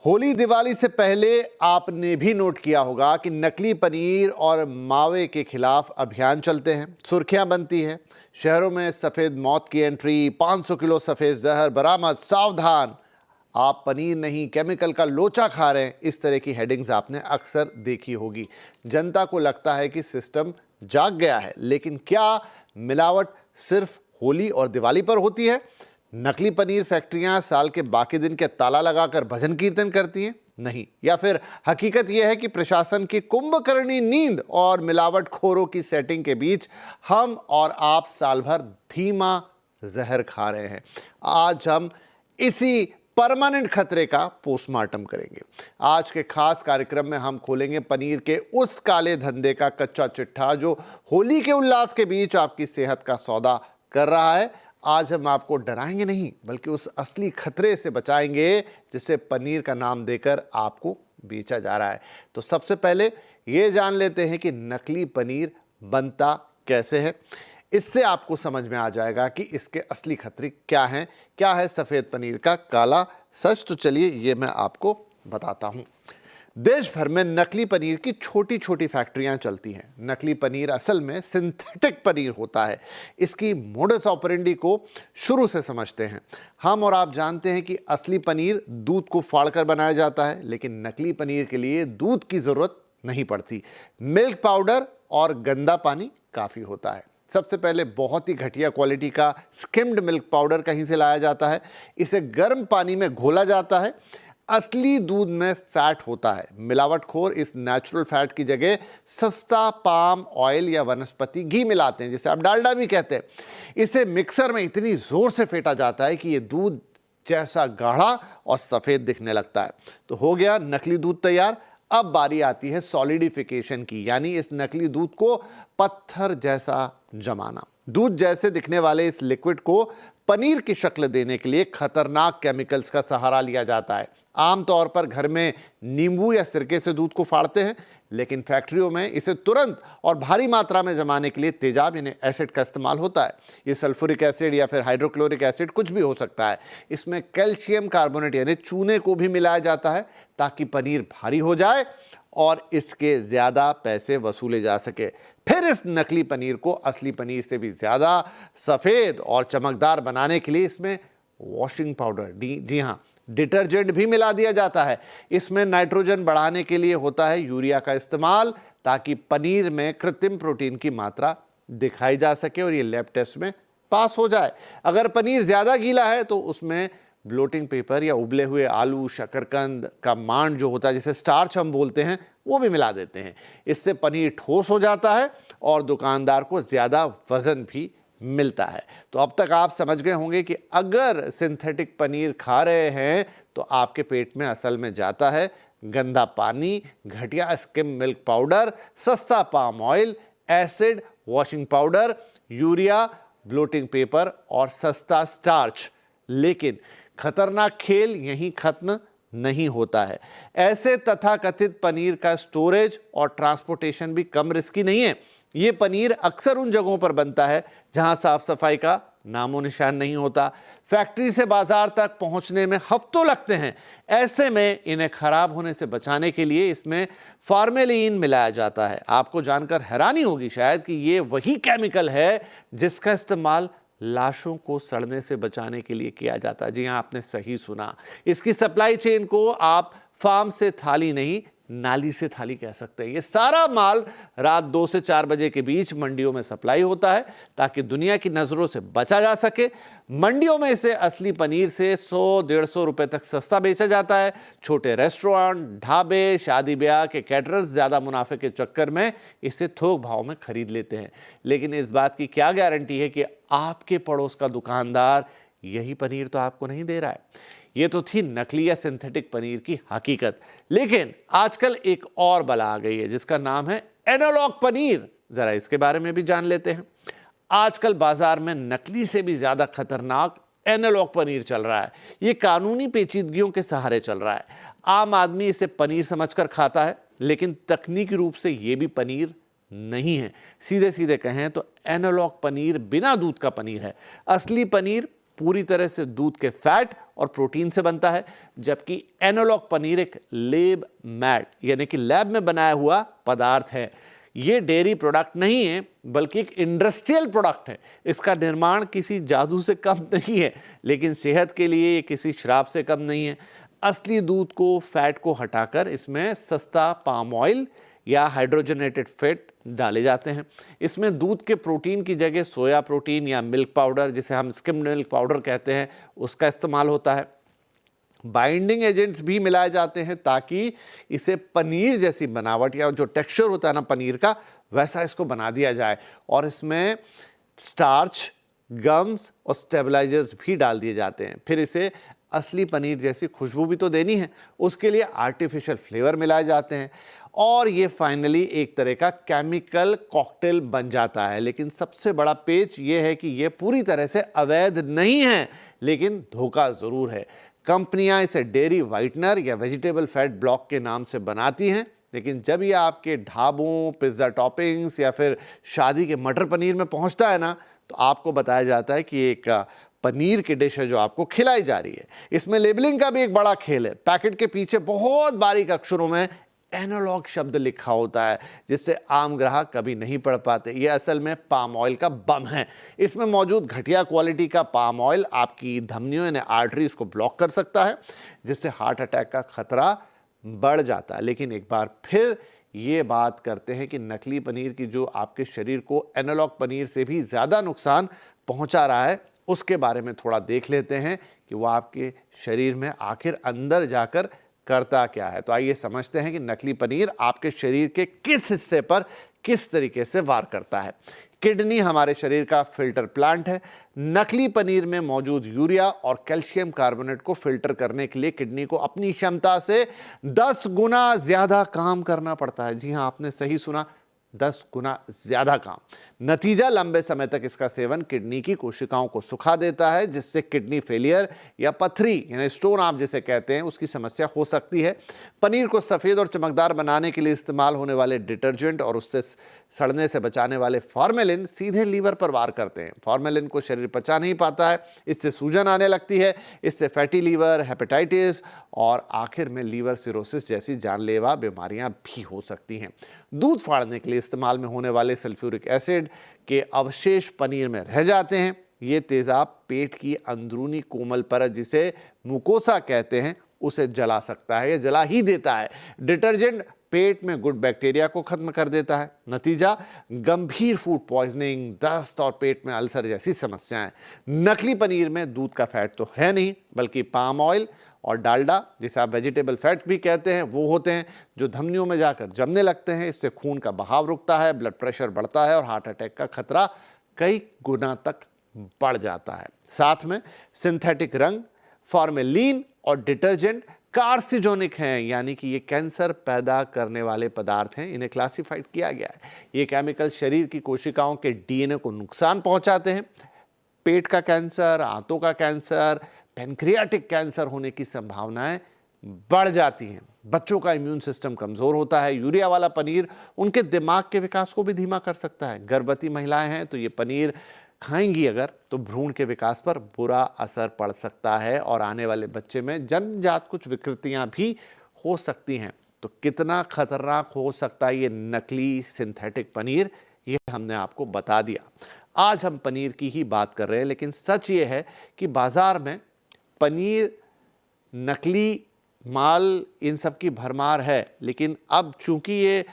होली दिवाली से पहले आपने भी नोट किया होगा कि नकली पनीर और मावे के खिलाफ अभियान चलते हैं, सुर्खियां बनती हैं। शहरों में सफेद मौत की एंट्री, 500 किलो सफेद जहर बरामद, सावधान आप पनीर नहीं केमिकल का लोचा खा रहे हैं। इस तरह की हेडिंग्स आपने अक्सर देखी होगी। जनता को लगता है कि सिस्टम जाग गया है, लेकिन क्या मिलावट सिर्फ होली और दिवाली पर होती है? नकली पनीर फैक्ट्रियां साल के बाकी दिन के ताला लगाकर भजन कीर्तन करती हैं? नहीं। या फिर हकीकत यह है कि प्रशासन की कुंभकर्णी नींद और मिलावटखोरों की सेटिंग के बीच हम और आप साल भर धीमा जहर खा रहे हैं। आज हम इसी परमानेंट खतरे का पोस्टमार्टम करेंगे। आज के खास कार्यक्रम में हम खोलेंगे पनीर के उस काले धंधे का कच्चा चिट्ठा जो होली के उल्लास के बीच आपकी सेहत का सौदा कर रहा है। आज हम आपको डराएंगे नहीं, बल्कि उस असली खतरे से बचाएंगे जिसे पनीर का नाम देकर आपको बेचा जा रहा है। तो सबसे पहले ये जान लेते हैं कि नकली पनीर बनता कैसे है। इससे आपको समझ में आ जाएगा कि इसके असली खतरे क्या हैं। क्या है सफ़ेद पनीर का काला सच? तो चलिए ये मैं आपको बताता हूँ। देश भर में नकली पनीर की छोटी छोटी फैक्ट्रियां चलती हैं। नकली पनीर असल में सिंथेटिक पनीर होता है। इसकी मोडस ऑपरेंडी को शुरू से समझते हैं। हम और आप जानते हैं कि असली पनीर दूध को फाड़कर बनाया जाता है, लेकिन नकली पनीर के लिए दूध की ज़रूरत नहीं पड़ती। मिल्क पाउडर और गंदा पानी काफ़ी होता है। सबसे पहले बहुत ही घटिया क्वालिटी का स्किम्ड मिल्क पाउडर कहीं से लाया जाता है। इसे गर्म पानी में घोला जाता है। असली दूध में फैट होता है। मिलावटखोर इस नेचुरल फैट की जगह सस्ता पाम ऑयल या वनस्पति घी मिलाते हैं, जिसे आप डालडा भी कहते हैं। इसे मिक्सर में इतनी जोर से फेंटा जाता है कि ये दूध जैसा गाढ़ा और सफेद दिखने लगता है। तो हो गया नकली दूध तैयार। अब बारी आती है सॉलिडिफिकेशन की, यानी इस नकली दूध को पत्थर जैसा जमाना। दूध जैसे दिखने वाले इस लिक्विड को पनीर की शक्ल देने के लिए खतरनाक केमिकल्स का सहारा लिया जाता है। आमतौर पर घर में नींबू या सिरके से दूध को फाड़ते हैं, लेकिन फैक्ट्रियों में इसे तुरंत और भारी मात्रा में जमाने के लिए तेजाब यानी एसिड का इस्तेमाल होता है। ये सल्फ्यूरिक एसिड या फिर हाइड्रोक्लोरिक एसिड कुछ भी हो सकता है। इसमें कैल्शियम कार्बोनेट यानी चूने को भी मिलाया जाता है ताकि पनीर भारी हो जाए और इसके ज़्यादा पैसे वसूले जा सके। फिर इस नकली पनीर को असली पनीर से भी ज़्यादा सफ़ेद और चमकदार बनाने के लिए इसमें वॉशिंग पाउडर, जी हाँ, डिटर्जेंट भी मिला दिया जाता है। इसमें नाइट्रोजन बढ़ाने के लिए होता है यूरिया का इस्तेमाल, ताकि पनीर में कृत्रिम प्रोटीन की मात्रा दिखाई जा सके और ये लैब टेस्ट में पास हो जाए। अगर पनीर ज़्यादा गीला है तो उसमें ब्लोटिंग पेपर या उबले हुए आलू, शकरकंद का मांड जो होता है, जिसे स्टार्च हम बोलते हैं, वो भी मिला देते हैं। इससे पनीर ठोस हो जाता है और दुकानदार को ज़्यादा वजन भी मिलता है। तो अब तक आप समझ गए होंगे कि अगर सिंथेटिक पनीर खा रहे हैं तो आपके पेट में असल में जाता है गंदा पानी, घटिया स्किम मिल्क पाउडर, सस्ता palm oil, acid, washing powder, urea, blotting paper और सस्ता स्टार्च। लेकिन खतरनाक खेल यहीं खत्म नहीं होता है। ऐसे तथाकथित पनीर का स्टोरेज और ट्रांसपोर्टेशन भी कम रिस्की नहीं है। ये पनीर अक्सर उन जगहों पर बनता है जहां साफ सफाई का नामो निशान नहीं होता। फैक्ट्री से बाजार तक पहुंचने में हफ्तों लगते हैं। ऐसे में इन्हें खराब होने से बचाने के लिए इसमें फार्मेलिन मिलाया जाता है। आपको जानकर हैरानी होगी शायद कि ये वही केमिकल है जिसका इस्तेमाल लाशों को सड़ने से बचाने के लिए किया जाता है। जी हाँ, आपने सही सुना। इसकी सप्लाई चेन को आप फार्म से थाली नहीं, नाली से थाली कह सकते हैं। ये सारा माल रात 2 से 4 बजे के बीच मंडियों में सप्लाई होता है ताकि दुनिया की नजरों से बचा जा सके। मंडियों में इसे असली पनीर से 100-150 रुपए तक सस्ता बेचा जाता है। छोटे रेस्टोरेंट, ढाबे, शादी ब्याह के कैटरर्स ज्यादा मुनाफे के चक्कर में इसे थोक भाव में खरीद लेते हैं। लेकिन इस बात की क्या गारंटी है कि आपके पड़ोस का दुकानदार यही पनीर तो आपको नहीं दे रहा है? ये तो थी नकली या सिंथेटिक पनीर की हकीकत। लेकिन आजकल एक और बला आ गई है जिसका नाम है एनालॉग पनीर। जरा इसके बारे में भी जान लेते हैं। आजकल बाजार में नकली से भी ज्यादा खतरनाक एनालॉग पनीर चल रहा है। ये कानूनी पेचीदगियों के सहारे चल रहा है। आम आदमी इसे पनीर समझकर खाता है, लेकिन तकनीकी रूप से ये भी पनीर नहीं है। सीधे सीधे कहें तो एनालॉग पनीर बिना दूध का पनीर है। असली पनीर पूरी तरह से दूध के फैट और प्रोटीन से बनता है, जबकि एनालॉग पनीर एक लैब मैड यानी कि लैब में बनाया हुआ पदार्थ है। ये डेयरी प्रोडक्ट नहीं है बल्कि एक इंडस्ट्रियल प्रोडक्ट है। इसका निर्माण किसी जादू से कम नहीं है, लेकिन सेहत के लिए ये किसी शराब से कम नहीं है। असली दूध को, फैट को हटाकर इसमें सस्ता पाम ऑयल या हाइड्रोजनेटेड फैट डाले जाते हैं। इसमें दूध के प्रोटीन की जगह सोया प्रोटीन या मिल्क पाउडर, जिसे हम स्किम्ड मिल्क पाउडर कहते हैं, उसका इस्तेमाल होता है। बाइंडिंग एजेंट्स भी मिलाए जाते हैं ताकि इसे पनीर जैसी बनावट या जो टेक्सचर होता है ना पनीर का, वैसा इसको बना दिया जाए। और इसमें स्टार्च, गम्स और स्टेबलाइजर्स भी डाल दिए जाते हैं। फिर इसे असली पनीर जैसी खुशबू भी तो देनी है, उसके लिए आर्टिफिशियल फ्लेवर मिलाए जाते हैं और ये फाइनली एक तरह का केमिकल कॉकटेल बन जाता है। लेकिन सबसे बड़ा पेच ये है कि ये पूरी तरह से अवैध नहीं है, लेकिन धोखा जरूर है। कंपनियां इसे डेयरी वाइटनर या वेजिटेबल फैट ब्लॉक के नाम से बनाती हैं, लेकिन जब ये आपके ढाबों, पिज्ज़ा टॉपिंग्स या फिर शादी के मटर पनीर में पहुंचता है ना, तो आपको बताया जाता है कि एक पनीर की डिश है जो आपको खिलाई जा रही है। इसमें लेबलिंग का भी एक बड़ा खेल है। पैकेट के पीछे बहुत बारीक अक्षरों में एनालॉग शब्द लिखा होता है, जिससे आम ग्राहक कभी नहीं पढ़ पाते। ये असल में पाम ऑयल का बम है। इसमें मौजूद घटिया क्वालिटी का पाम ऑयल आपकी धमनियों यानी आर्टरीज को ब्लॉक कर सकता है, जिससे हार्ट अटैक का खतरा बढ़ जाता है। लेकिन एक बार फिर ये बात करते हैं कि नकली पनीर की जो आपके शरीर को एनालॉग पनीर से भी ज़्यादा नुकसान पहुंचा रहा है, उसके बारे में थोड़ा देख लेते हैं कि वो आपके शरीर में आखिर अंदर जाकर करता क्या है। तो आइए समझते हैं कि नकली पनीर आपके शरीर के किस हिस्से पर किस तरीके से वार करता है। किडनी हमारे शरीर का फिल्टर प्लांट है। नकली पनीर में मौजूद यूरिया और कैल्शियम कार्बोनेट को फिल्टर करने के लिए किडनी को अपनी क्षमता से 10 गुना ज्यादा काम करना पड़ता है। जी हां, आपने सही सुना, 10 गुना ज्यादा काम। नतीजा, लंबे समय तक इसका सेवन किडनी की कोशिकाओं को सुखा देता है, जिससे किडनी फेलियर या पथरी यानी स्टोन आप जिसे कहते हैं, उसकी समस्या हो सकती है। पनीर को सफेद और चमकदार बनाने के लिए इस्तेमाल होने वाले डिटर्जेंट और उससे सड़ने से बचाने वाले फॉर्मेलिन सीधे लीवर पर वार करते हैं। फॉर्मेलिन को शरीर पचा नहीं पाता है, इससे सूजन आने लगती है। इससे फैटी लीवर, हेपेटाइटिस और आखिर में लीवर सिरोसिस जैसी जानलेवा बीमारियां भी हो सकती हैं। दूध फाड़ने के लिए इस्तेमाल में होने वाले सल्फ्यूरिक एसिड के अवशेष पनीर में रह जाते हैं। ये तेजाब पेट की अंदरूनी कोमल परत, जिसे मुकोसा कहते हैं, उसे जला सकता है या जला ही देता है। डिटर्जेंट पेट में गुड बैक्टीरिया को खत्म कर देता है। नतीजा, गंभीर फूड पॉइजनिंग, दस्त और पेट में अल्सर जैसी समस्याएं। नकली पनीर में दूध का फैट तो है नहीं, बल्कि पाम ऑयल और डालडा, जिसे आप वेजिटेबल फैट भी कहते हैं, वो होते हैं जो धमनियों में जाकर जमने लगते हैं। इससे खून का बहाव रुकता है, ब्लड प्रेशर बढ़ता है और हार्ट अटैक का खतरा कई गुना तक बढ़ जाता है। साथ में सिंथेटिक रंग, फॉर्मेलिन और डिटर्जेंट कार्सिनोजेनिक हैं, यानी कि ये कैंसर पैदा करने वाले पदार्थ हैं। इन्हें क्लासिफाइड किया गया है। ये केमिकल शरीर की कोशिकाओं के डीएनए को नुकसान पहुंचाते हैं। पेट का कैंसर, आंतों का कैंसर, पैनक्रियाटिक कैंसर होने की संभावनाएं बढ़ जाती हैं। बच्चों का इम्यून सिस्टम कमजोर होता है। यूरिया वाला पनीर उनके दिमाग के विकास को भी धीमा कर सकता है। गर्भवती महिलाएं हैं तो ये पनीर खाएंगी अगर, तो भ्रूण के विकास पर बुरा असर पड़ सकता है और आने वाले बच्चे में जन्मजात कुछ विकृतियां भी हो सकती हैं। तो कितना खतरनाक हो सकता है ये नकली सिंथेटिक पनीर, ये हमने आपको बता दिया। आज हम पनीर की ही बात कर रहे हैं, लेकिन सच ये है कि बाजार में पनीर, नकली माल, इन सब की भरमार है। लेकिन अब चूंकि ये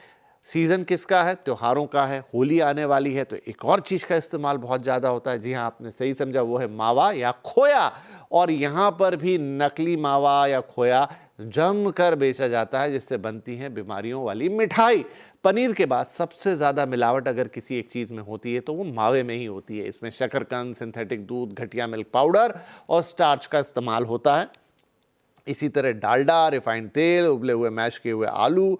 सीजन किसका है? त्योहारों का है, होली आने वाली है, तो एक और चीज का इस्तेमाल बहुत ज्यादा होता है। जी हाँ, आपने सही समझा, वो है मावा या खोया। और यहाँ पर भी नकली मावा या खोया जमकर बेचा जाता है, जिससे बनती है बीमारियों वाली मिठाई। पनीर के बाद सबसे ज्यादा मिलावट अगर किसी एक चीज में होती है तो वो मावे में ही होती है। इसमें शकरकंद, सिंथेटिक दूध, घटिया मिल्क पाउडर और स्टार्च का इस्तेमाल होता है। इसी तरह डालडा, रिफाइंड तेल, उबले हुए मैश किए हुए आलू,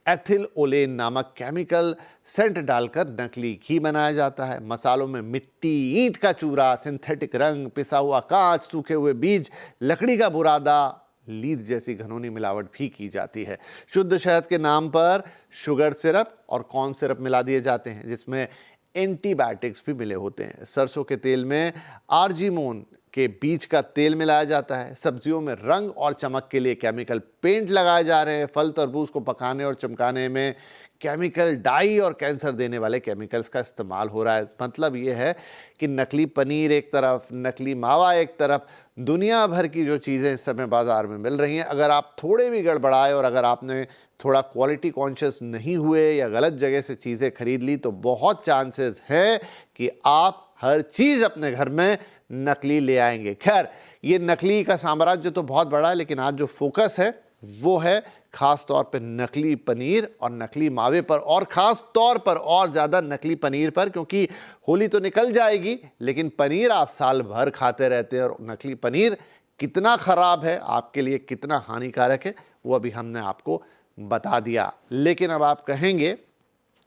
एथिल ओलेन नामक केमिकल सेंट डालकर नकली घी बनाया जाता है। मसालों में मिट्टी, ईंट का चूरा, सिंथेटिक रंग, पिसा हुआ कांच, सूखे हुए बीज, लकड़ी का बुरादा, लीद जैसी घनौनी मिलावट भी की जाती है। शुद्ध शहद के नाम पर शुगर सिरप और कॉर्न सिरप मिला दिए जाते हैं, जिसमें एंटीबायोटिक्स भी मिले होते हैं। सरसों के तेल में आर्जिमोन के बीज का तेल मिलाया जाता है, सब्जियों में रंग और चमक के लिए केमिकल पेंट लगाए जा रहे हैं, फल तरबूज को पकाने और चमकाने में केमिकल डाई और कैंसर देने वाले केमिकल्स का इस्तेमाल हो रहा है। मतलब ये है कि नकली पनीर एक तरफ, नकली मावा एक तरफ, दुनिया भर की जो चीज़ें इस समय बाज़ार में मिल रही हैं, अगर आप थोड़े भी गड़बड़ाए और अगर आपने थोड़ा क्वालिटी कॉन्शियस नहीं हुए या गलत जगह से चीज़ें खरीद ली तो बहुत चांसेस है कि आप हर चीज़ अपने घर में नकली ले आएंगे। खैर, ये नकली का साम्राज्य तो बहुत बड़ा है, लेकिन आज जो फोकस है वो है खास तौर पे नकली पनीर और नकली मावे पर, और खास तौर पर और ज़्यादा नकली पनीर पर, क्योंकि होली तो निकल जाएगी लेकिन पनीर आप साल भर खाते रहते हैं और नकली पनीर कितना ख़राब है, आपके लिए कितना हानिकारक है, वो अभी हमने आपको बता दिया। लेकिन अब आप कहेंगे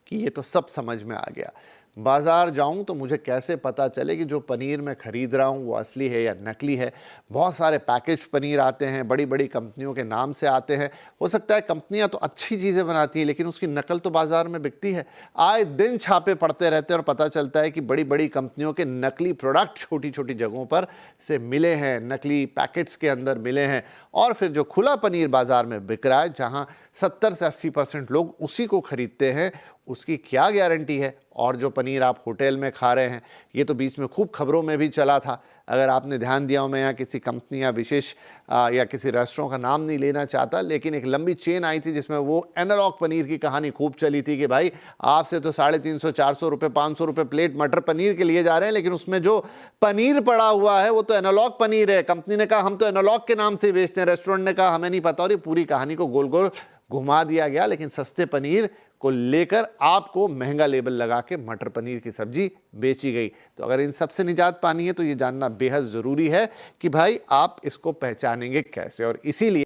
कि ये तो सब समझ में आ गया, बाज़ार जाऊं तो मुझे कैसे पता चले कि जो पनीर मैं ख़रीद रहा हूं वो असली है या नकली है। बहुत सारे पैकेज पनीर आते हैं, बड़ी बड़ी कंपनियों के नाम से आते हैं। हो सकता है कंपनियां तो अच्छी चीज़ें बनाती हैं लेकिन उसकी नकल तो बाज़ार में बिकती है। आए दिन छापे पड़ते रहते हैं और पता चलता है कि बड़ी बड़ी कंपनियों के नकली प्रोडक्ट छोटी छोटी जगहों पर से मिले हैं, नकली पैकेट्स के अंदर मिले हैं। और फिर जो खुला पनीर बाज़ार में बिक रहा है, जहाँ 70 से 80% लोग उसी को खरीदते हैं, उसकी क्या गारंटी है। और जो पनीर आप होटल में खा रहे हैं, ये तो बीच में खूब खबरों में भी चला था। अगर आपने ध्यान दिया हो, मैं यहाँ किसी कंपनी या विशेष या किसी रेस्टोरेंट का नाम नहीं लेना चाहता, लेकिन एक लंबी चेन आई थी जिसमें वो एनालॉग पनीर की कहानी खूब चली थी कि भाई आपसे तो 350 400 रुपये 500 रुपये प्लेट मटर पनीर के लिए जा रहे हैं, लेकिन उसमें जो पनीर पड़ा हुआ है वो तो एनालॉग पनीर है। कंपनी ने कहा हम तो एनालॉग के नाम से बेचते हैं, रेस्टोरेंट ने कहा हमें नहीं पता, और ये पूरी कहानी को गोल गोल घुमा दिया गया। लेकिन सस्ते पनीर को लेकर आपको महंगा लेबल लगा के मटर पनीर की सब्जी बेची गई। तो अगर इन सब से निजात पानी है तो ये जानना बेहद ज़रूरी है कि भाई आप इसको पहचानेंगे कैसे। और इसीलिए